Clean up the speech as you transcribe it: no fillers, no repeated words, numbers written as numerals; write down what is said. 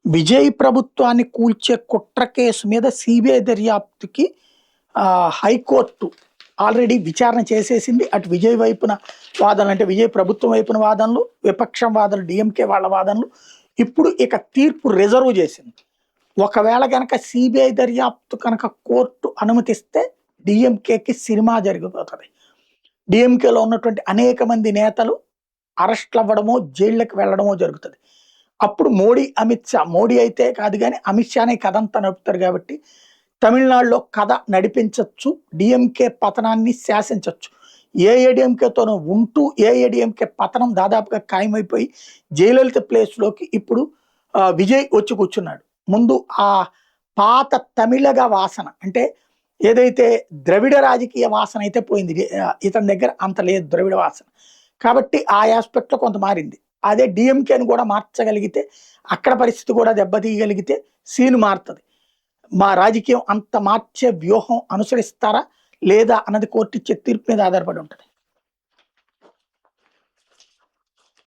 విజయ్ ప్రభుత్వాన్ని కూల్చే కుట్ర కేసు మీద సిబిఐ దర్యాప్తుకి హైకోర్టు ఆల్రెడీ విచారణ చేసేసింది. అటు విజయ్ వైపున వాదనలు అంటే విజయ్ ప్రభుత్వం వైపున వాదనలు, విపక్షం వాదనలు, డిఎంకే వాళ్ళ వాదనలు. ఇప్పుడు ఇక తీర్పు రిజర్వ్ చేసింది. ఒకవేళ కనుక సిబిఐ దర్యాప్తు కనుక కోర్టు అనుమతిస్తే డిఎంకేకి సినిమా జరిగిపోతుంది. డిఎంకేలో ఉన్నటువంటి అనేక మంది నేతలు అరెస్ట్లు అవ్వడమో జైళ్ళకి వెళ్ళడమో జరుగుతుంది. అప్పుడు మోడీ, అమిత్ షా, మోడీ అయితే కాదు కానీ అమిత్ షానే కథ అంతా నడుపుతారు కాబట్టి తమిళనాడులో కథ నడిపించవచ్చు, డిఎంకే పతనాన్ని శాసించవచ్చు. ఏఐడిఎంకేతోనూ ఉంటూ ఏఐడిఎంకే పతనం దాదాపుగా ఖాయమైపోయి జయలలిత ప్లేస్లోకి ఇప్పుడు విజయ్ వచ్చి కూర్చున్నాడు. ముందు ఆ పాత తమిళగా వాసన అంటే ఏదైతే ద్రవిడ రాజకీయ వాసన అయితే పోయింది, ఇతని దగ్గర అంత లేదు ద్రవిడ వాసన. కాబట్టి ఆ ఆస్పెక్ట్లో కొంత మారింది. అదే డిఎంకేని కూడా మార్చగలిగితే, అక్కడ పరిస్థితి కూడా దెబ్బతీయగలిగితే సీన్ మారుతుంది. మా రాజకీయం అంత మార్చే వ్యూహం అనుసరిస్తారా లేదా అన్నది కోర్టు ఇచ్చే తీర్పు మీద ఆధారపడి ఉంటుంది.